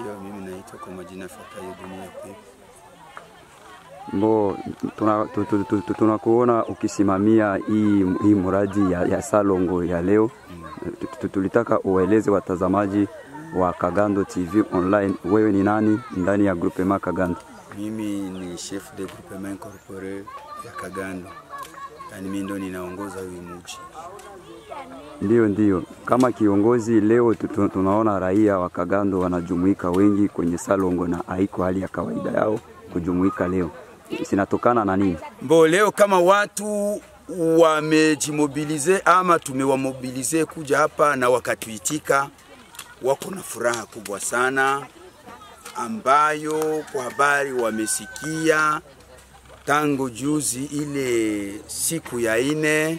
Ndio, mimi naitwa kwa majina Fatayo Dunia Kwe. Mbo tunakuona ukisimamia hii muradi ya salongo ya leo. Tulitaka ueleze watazamaji wa Kagando TV online, wewe ni nani ndani ya groupement Kagando? Mimi ni chef de groupement incorporé ya Kagando. Yani mimi ndo ninaongoza hii mji. Ndio. Kama kiongozi leo tunaona raia wa Kagando wanajumuika wengi kwenye salongo na haiko hali ya kawaida yao kujumuika leo. Sinatokana na nini? Mbo leo kama watu wamejimobilize ama tumewamobilize kuja hapa na wakatuitika, wako na furaha kubwa sana ambayo kwa habari wamesikia tangu juzi ile siku ya 4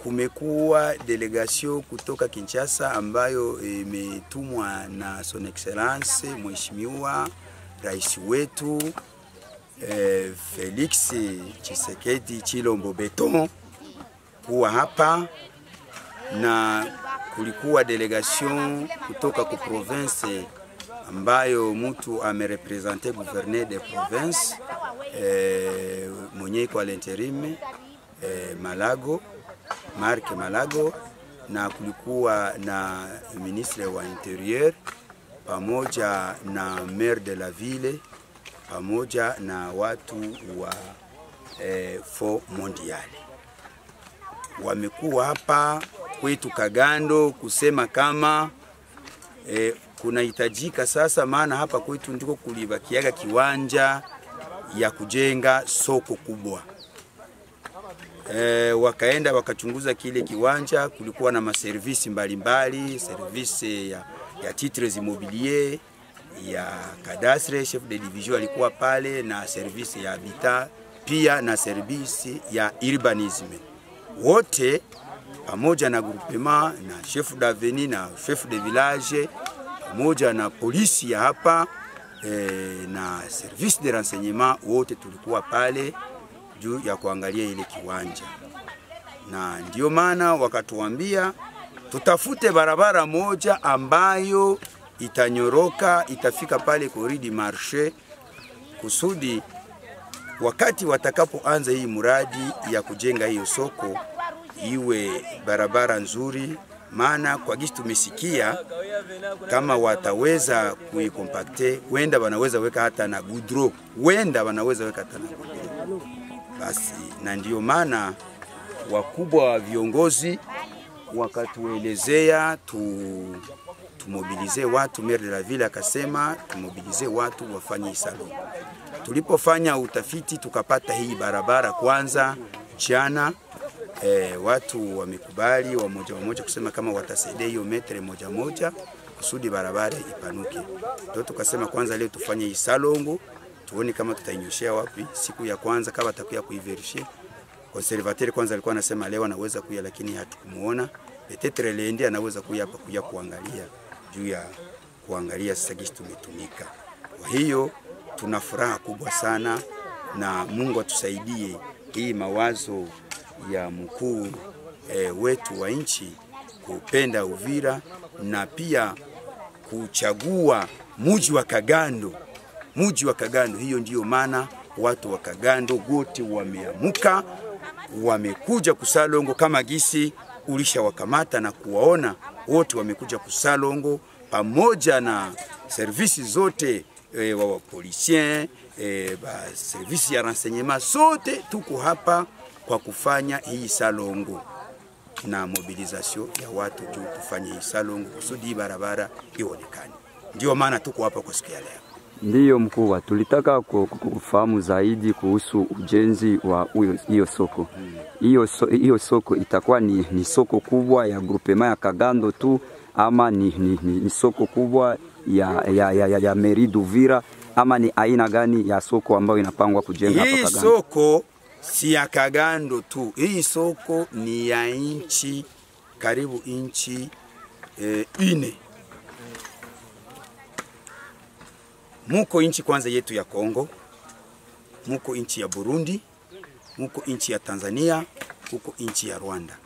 kumekuwa delegation kutoka Kinshasa ambayo imetumwa na Son Excellence Mheshimiwa Rais wetu Felix Tshisekedi Chilombo Beton kuwa hapa, na kulikuwa delegation kutoka ku province ambayo mtu amerepresente gouverneur de province mwenye kwa l'interim Malago, Marc Malago, na kulikuwa na ministre wa interieur pamoja na maire de la ville pamoja na watu wa Fo Mondiale. Wamekuwa hapa kwetu Kagando kusema kama kunahitajika sasa, maana hapa kwetu ndiko kulibakiaga kiwanja ya kujenga soko kubwa. Wakaenda wakachunguza kile kiwanja, kulikuwa na maservisi mbalimbali, service ya titres immobiliers, ya cadastre, chef de division alikuwa pale, na service ya habitat, pia na service ya urbanisme. Wote pamoja na groupement na chef d'avenue na chef de village pamoja na polisi ya hapa na service de renseignement, wote tulikuwa pale juu ya kuangalia ile kiwanja. Na ndio maana wakatuambia tutafute barabara moja ambayo itanyoroka itafika pale Corridor Marché, kusudi wakati watakapoanza hii muradi ya kujenga hiyo soko iwe barabara nzuri. Maana kwa gisi tumesikia kama wataweza kuikompakte, wenda wanaweza weka hata na gudro, basi. Na ndio maana wakubwa wa viongozi wakatuelezea tumobilize watu. Maire de la ville akasema tumobilize watu wafanye salon. Tulipofanya utafiti tukapata hii barabara kwanza jana, watu wamekubali wamoja kusema kama watasaidia hiyo metre moja kusudi barabara ipanuke. Ndio tukasema kwanza leo tufanye hii salongo, tuone kama tutainyoshea wapi. Siku ya kwanza kama atakuya kuiverify, conservateur kwanza alikuwa anasema leo anaweza kuya, lakini hatukumuona. Petetre lendi anaweza kuya hapa kuya kuangalia juu ya kuangalia sasa gisi tumetumika. Kwa hiyo tuna furaha kubwa sana, na Mungu atusaidie hii mawazo ya mkuu wetu wa nchi kupenda Uvira na pia kuchagua mji wa Kagando. Hiyo ndiyo maana watu wa Kagando wote wameamuka, wamekuja kusalongo kama gisi ulishawakamata na kuwaona wote wamekuja kusalongo pamoja na servisi zote wa policien, servisi ya renseignement, sote tuko hapa kwa kufanya hii salongo na mobilisation ya watu juu tufanye hii salongo kusudi barabara ionekane. Ndio maana tuko hapa kwa siku ya leo. Ndiyo mkuu, tulitaka kufahamu zaidi kuhusu ujenzi wa hiyo soko. Hiyo soko itakuwa ni soko kubwa ya groupement ya Kagando tu, ama ni soko kubwa ya mairie d'Uvira, ama ni aina gani ya soko ambayo inapangwa kujenga hapa Kagando? Hii soko si ya Kagando tu. Hii soko ni ya inchi, karibu inchi 4. Muko inchi kwanza yetu ya Kongo, muko inchi ya Burundi, muko inchi ya Tanzania, muko inchi ya Rwanda.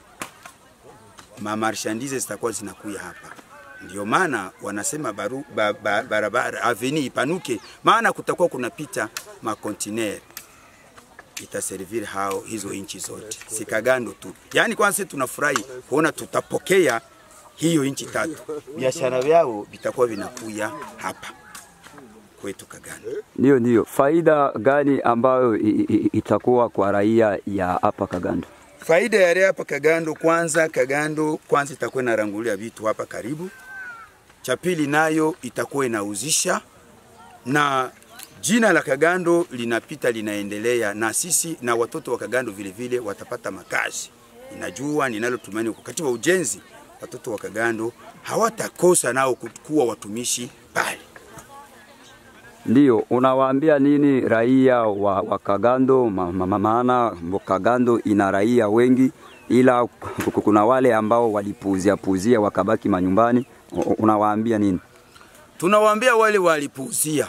Marchandise zitakuwa zinakuya hapa, Ndio maana wanasema barabara aveni ipanuke, maana kutakuwa kunapita makontener itaservir hizo inchi zote, si Kagando tu. Yani kwanza tunafurahi kuona tutapokea hiyo inchi 3. Biashara yao bitakuwa vinakuya hapa kwetu Kagando. Ndio. Faida gani ambayo itakuwa kwa raia ya hapa Kagando? Faida ya raia hapa Kagando kwanza itakuwa inarangulia vitu hapa karibu. Cha pili nayo itakuwa inauzisha, na jina la Kagando linapita linaendelea, na sisi na watoto wa Kagando vile vile watapata makazi. Ninajua ninalotumaini wakati wa ujenzi watoto wa Kagando hawatakosa nao kuwa watumishi pale. Ndio, unawaambia nini raia wa Kagando? Maana Kagando ina raia wengi, ila kuna wale ambao walipuuzia wakabaki manyumbani. Unawaambia nini? Tunawaambia wale walipuuzia